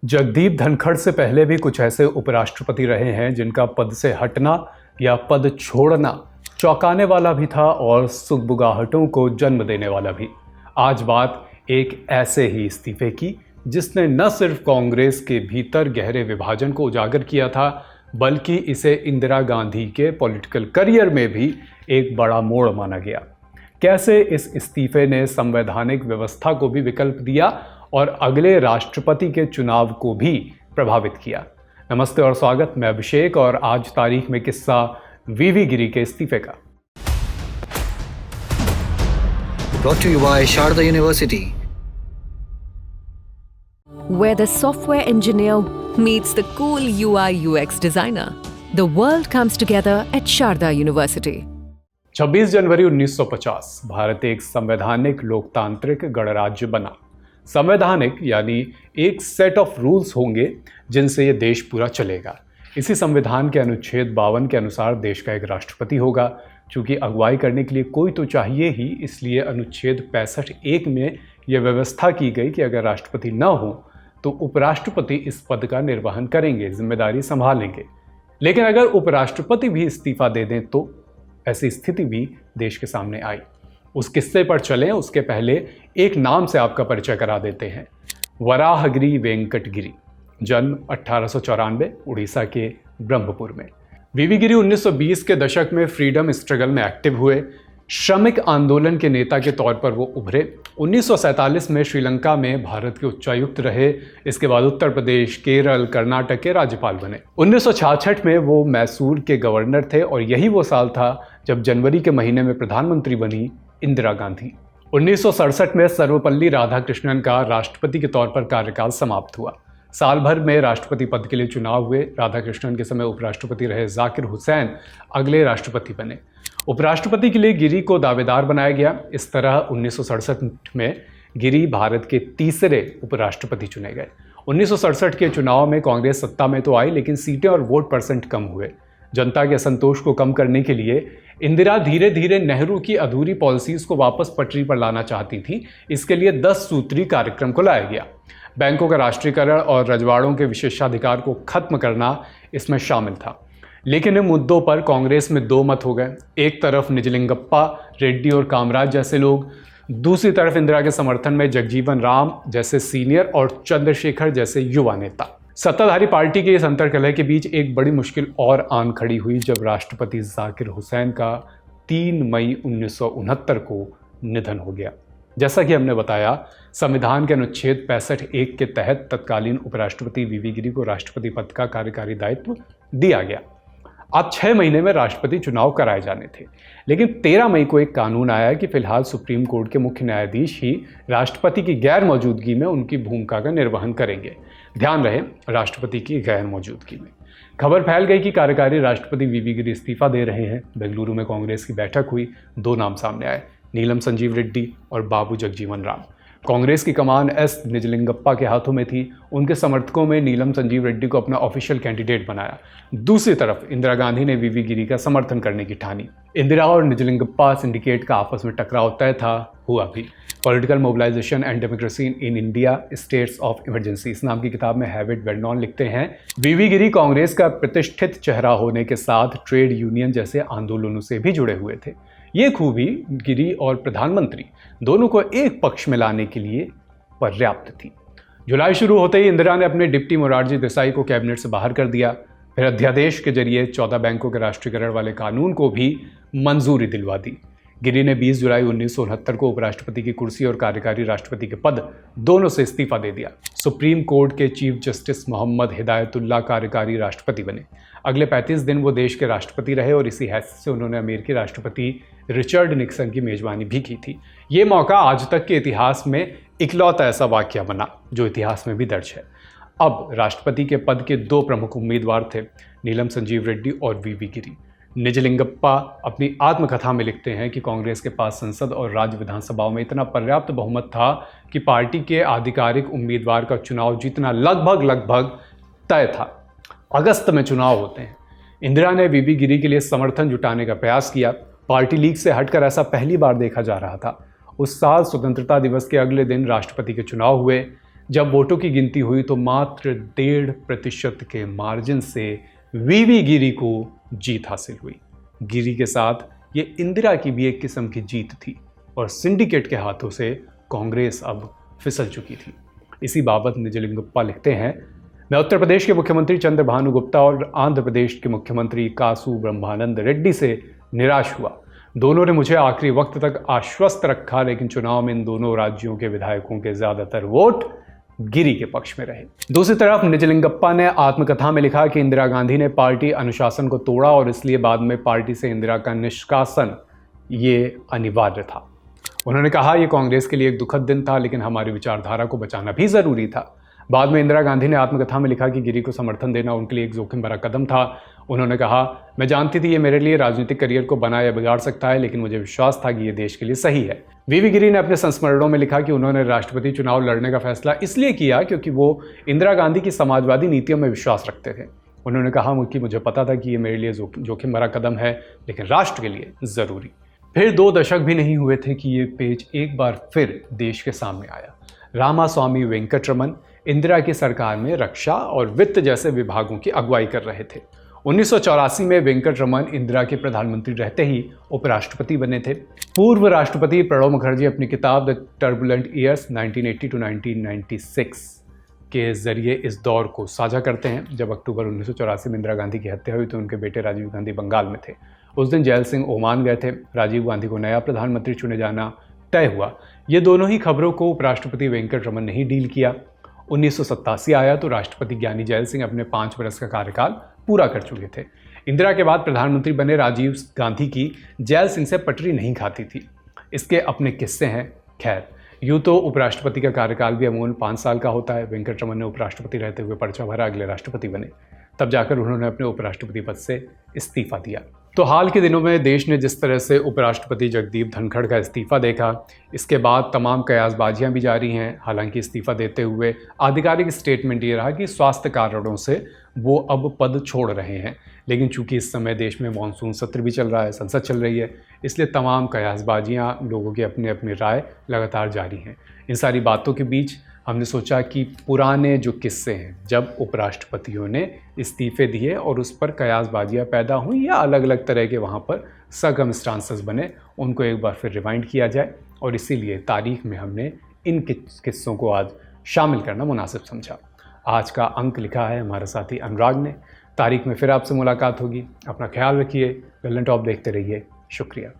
जगदीप धनखड़ से पहले भी कुछ ऐसे उपराष्ट्रपति रहे हैं जिनका पद से हटना या पद छोड़ना चौंकाने वाला भी था और सुगबुगाहटों को जन्म देने वाला भी। आज बात एक ऐसे ही इस्तीफे की जिसने न सिर्फ कांग्रेस के भीतर गहरे विभाजन को उजागर किया था, बल्कि इसे इंदिरा गांधी के पॉलिटिकल करियर में भी एक बड़ा मोड़ माना गया। कैसे इस इस्तीफे ने संवैधानिक व्यवस्था को भी विकल्प दिया और अगले राष्ट्रपति के चुनाव को भी प्रभावित किया। नमस्ते और स्वागत, मैं अभिषेक और आज तारीख में किस्सा वीवी गिरी के इस्तीफे का। Brought to you by Sharda University, where the software engineer meets the cool UI UX designer. The world comes together at Sharda University. 26 जनवरी 1950 भारत एक संवैधानिक लोकतांत्रिक गणराज्य बना। संवैधानिक यानी एक सेट ऑफ रूल्स होंगे जिनसे ये देश पूरा चलेगा। इसी संविधान के अनुच्छेद 52 के अनुसार देश का एक राष्ट्रपति होगा। चूंकि अगुवाई करने के लिए कोई तो चाहिए ही, इसलिए अनुच्छेद 65(1) में यह व्यवस्था की गई कि अगर राष्ट्रपति न हो तो उपराष्ट्रपति इस पद का निर्वहन करेंगे, जिम्मेदारी संभालेंगे। लेकिन अगर उपराष्ट्रपति भी इस्तीफा दे दें तो ऐसी स्थिति भी देश के सामने आई। उस किस्से पर चलें उसके पहले एक नाम से आपका परिचय करा देते हैं। वराहगिरी वेंकट गिरी, जन्म 1894 उड़ीसा के ब्रह्मपुर में। वीवी गिरी 1920 के दशक में फ्रीडम स्ट्रगल में एक्टिव हुए। श्रमिक आंदोलन के नेता के तौर पर वो उभरे। 1947 में श्रीलंका में भारत के उच्चायुक्त रहे। इसके बाद उत्तर प्रदेश, केरल, कर्नाटक के राज्यपाल बने। 1966 में वो मैसूर के गवर्नर थे और यही वो साल था जब जनवरी के महीने में प्रधानमंत्री बनी इंदिरा गांधी। 1967 में सर्वपल्ली राधाकृष्णन का राष्ट्रपति के तौर पर कार्यकाल समाप्त हुआ। साल भर में राष्ट्रपति पद के लिए चुनाव हुए। राधाकृष्णन के समय उपराष्ट्रपति रहे जाकिर हुसैन अगले राष्ट्रपति बने। उपराष्ट्रपति के लिए गिरी को दावेदार बनाया गया। इस तरह 1967 में गिरी भारत के तीसरे उपराष्ट्रपति चुने गए। 1967 के चुनाव में कांग्रेस सत्ता में तो आई, लेकिन सीटें और वोट परसेंट कम हुए। जनता के असंतोष को कम करने के लिए इंदिरा धीरे धीरे नेहरू की अधूरी पॉलिसीज को वापस पटरी पर लाना चाहती थी। इसके लिए 10 सूत्री कार्यक्रम को लाया गया। बैंकों का राष्ट्रीयकरण और रजवाड़ों के विशेषाधिकार को खत्म करना इसमें शामिल था। लेकिन इन मुद्दों पर कांग्रेस में दो मत हो गए। एक तरफ निजलिंगप्पा रेड्डी और कामराज जैसे लोग, दूसरी तरफ इंदिरा के समर्थन में जगजीवन राम जैसे सीनियर और चंद्रशेखर जैसे युवा नेता। सत्ताधारी पार्टी के इस अंतर्कलह के बीच एक बड़ी मुश्किल और आन खड़ी हुई जब राष्ट्रपति जाकिर हुसैन का 3 मई 1969 को निधन हो गया। जैसा कि हमने बताया, संविधान के अनुच्छेद 65(1) के तहत तत्कालीन उपराष्ट्रपति वीवी गिरी को राष्ट्रपति पद का कार्यकारी दायित्व दिया गया। अब 6 महीने में राष्ट्रपति चुनाव कराए जाने थे, लेकिन 13 मई को एक कानून आया कि फिलहाल सुप्रीम कोर्ट के मुख्य न्यायाधीश ही राष्ट्रपति की गैर मौजूदगी में उनकी भूमिका का निर्वहन करेंगे। ध्यान रहे, राष्ट्रपति की गैर मौजूदगी में। खबर फैल गई कि कार्यकारी राष्ट्रपति वीवी गिरी इस्तीफा दे रहे हैं। बेंगलुरु में कांग्रेस की बैठक हुई। 2 नाम सामने आए, नीलम संजीव रेड्डी और बाबू जगजीवन राम। कांग्रेस की कमान एस निजलिंगप्पा के हाथों में थी। उनके समर्थकों में नीलम संजीव रेड्डी को अपना ऑफिशियल कैंडिडेट बनाया। दूसरी तरफ इंदिरा गांधी ने वीवी गिरी का समर्थन करने की ठानी। इंदिरा और निजलिंगप्पा सिंडिकेट का आपस में टकराव तय था, हुआ भी। Political mobilization and democracy in India, states of emergency, इस नाम की किताब में हैविट वेल्डॉन लिखते हैं, वीवी गिरी कांग्रेस का प्रतिष्ठित चेहरा होने के साथ ट्रेड यूनियन जैसे आंदोलनों से भी जुड़े हुए थे। ये खूबी गिरी और प्रधानमंत्री दोनों को एक पक्ष में लाने के लिए पर्याप्त थी। जुलाई शुरू होते ही इंदिरा ने अपने डिप्टी मोरारजी देसाई को कैबिनेट से बाहर कर दिया। फिर अध्यादेश के जरिए 14 बैंकों के राष्ट्रीयकरण वाले कानून को भी मंजूरी दिलवा दी। गिरी ने 20 जुलाई 1969 को उपराष्ट्रपति की कुर्सी और कार्यकारी राष्ट्रपति के पद दोनों से इस्तीफा दे दिया। सुप्रीम कोर्ट के चीफ जस्टिस मोहम्मद हिदायतुल्लाह कार्यकारी राष्ट्रपति बने। अगले 35 दिन वो देश के राष्ट्रपति रहे और इसी हैसियत से उन्होंने अमेरिकी राष्ट्रपति रिचर्ड निक्सन की मेजबानी भी की थी। ये मौका आज तक के इतिहास में इकलौता ऐसा वाकया बना जो इतिहास में भी दर्ज है। अब राष्ट्रपति के पद के 2 प्रमुख उम्मीदवार थे, नीलम संजीव रेड्डी और वीवी गिरी। निजलिंगप्पा अपनी आत्मकथा में लिखते हैं कि कांग्रेस के पास संसद और राज्य विधानसभाओं में इतना पर्याप्त बहुमत था कि पार्टी के आधिकारिक उम्मीदवार का चुनाव जीतना लगभग तय था। अगस्त में चुनाव होते हैं। इंदिरा ने वीवी गिरी के लिए समर्थन जुटाने का प्रयास किया। पार्टी लीग से हटकर ऐसा पहली बार देखा जा रहा था। उस साल स्वतंत्रता दिवस के अगले दिन राष्ट्रपति के चुनाव हुए। जब वोटों की गिनती हुई तो मात्र 1.5% के मार्जिन से वीवी गिरी को जीत हासिल हुई। गिरी के साथ ये इंदिरा की भी एक किस्म की जीत थी और सिंडिकेट के हाथों से कांग्रेस अब फिसल चुकी थी। इसी बाबत निजलिंगप्पा लिखते हैं, मैं उत्तर प्रदेश के मुख्यमंत्री चंद्रभानु गुप्ता और आंध्र प्रदेश के मुख्यमंत्री कासु ब्रह्मानंद रेड्डी से निराश हुआ। दोनों ने मुझे आखिरी वक्त तक आश्वस्त रखा, लेकिन चुनाव में इन दोनों राज्यों के विधायकों के ज्यादातर वोट गिरी के पक्ष में रहे। दूसरी तरफ निजलिंगप्पा ने आत्मकथा में लिखा कि इंदिरा गांधी ने पार्टी अनुशासन को तोड़ा और इसलिए बाद में पार्टी से इंदिरा का निष्कासन ये अनिवार्य था। उन्होंने कहा, यह कांग्रेस के लिए एक दुखद दिन था, लेकिन हमारी विचारधारा को बचाना भी जरूरी था। बाद में इंदिरा गांधी ने आत्मकथा में लिखा कि गिरी को समर्थन देना उनके लिए एक जोखिम भरा कदम था। उन्होंने कहा, मैं जानती थी ये मेरे लिए राजनीतिक करियर को बना या बिगाड़ सकता है, लेकिन मुझे विश्वास था कि ये देश के लिए सही है। वीवी गिरी ने अपने संस्मरणों में लिखा कि उन्होंने राष्ट्रपति चुनाव लड़ने का फैसला इसलिए किया क्योंकि वो इंदिरा गांधी की समाजवादी नीतियों में विश्वास रखते थे। उन्होंने कहा कि मुझे पता था कि ये मेरे लिए जोखिम भरा कदम है, लेकिन राष्ट्र के लिए जरूरी। फिर 2 दशक भी नहीं हुए थे कि ये पेज एक बार फिर देश के सामने आया। रामास्वामी वेंकटरमन इंदिरा की सरकार में रक्षा और वित्त जैसे विभागों की अगुवाई कर रहे थे। 1984 में वेंकटरमन इंदिरा के प्रधानमंत्री रहते ही उपराष्ट्रपति बने थे। पूर्व राष्ट्रपति प्रणब मुखर्जी अपनी किताब द टर्बुलेंट ईयर्स 1980 to 1996 के जरिए इस दौर को साझा करते हैं। जब अक्टूबर 1984 में इंदिरा गांधी की हत्या हुई तो उनके बेटे राजीव गांधी बंगाल में थे। उस दिन जैल सिंह ओमान गए थे। राजीव गांधी को नया प्रधानमंत्री चुने जाना तय हुआ। ये दोनों ही खबरों को उपराष्ट्रपति वेंकटरमन ने ही डील किया। 1987 आया तो राष्ट्रपति ज्ञानी जैल सिंह अपने 5 वर्ष का कार्यकाल पूरा कर चुके थे। इंदिरा के बाद प्रधानमंत्री बने राजीव गांधी की जैल सिंह से पटरी नहीं खाती थी। इसके अपने किस्से हैं। खैर, यूँ तो उपराष्ट्रपति का कार्यकाल भी अमूमन 5 साल का होता है। वेंकटरमन ने उपराष्ट्रपति रहते हुए पर्चा भरा, अगले राष्ट्रपति बने, तब जाकर उन्होंने अपने उपराष्ट्रपति पद से इस्तीफा दिया। तो हाल के दिनों में देश ने जिस तरह से उपराष्ट्रपति जगदीप धनखड़ का इस्तीफा देखा, इसके बाद तमाम कयासबाजियां भी जारी हैं। हालांकि इस्तीफा देते हुए आधिकारिक स्टेटमेंट ये रहा कि स्वास्थ्य कारणों से वो अब पद छोड़ रहे हैं, लेकिन चूंकि इस समय देश में मानसून सत्र भी चल रहा है, संसद चल रही है, इसलिए तमाम कयासबाजियां, लोगों की अपनी अपनी राय लगातार जारी हैं। इन सारी बातों के बीच हमने सोचा कि पुराने जो किस्से हैं, जब उपराष्ट्रपतियों ने इस्तीफे दिए और उस पर कयासबाजियाँ पैदा हुई या अलग अलग तरह के वहाँ पर सर्कमस्टांसेस बने, उनको एक बार फिर रिवाइंड किया जाए। और इसीलिए तारीख में हमने इन किस्सों को आज शामिल करना मुनासिब समझा। आज का अंक लिखा है हमारे साथी अनुराग ने। तारीख में फिर आपसे मुलाकात होगी। अपना ख्याल रखिए। लल्लन टॉप देखते रहिए। शुक्रिया।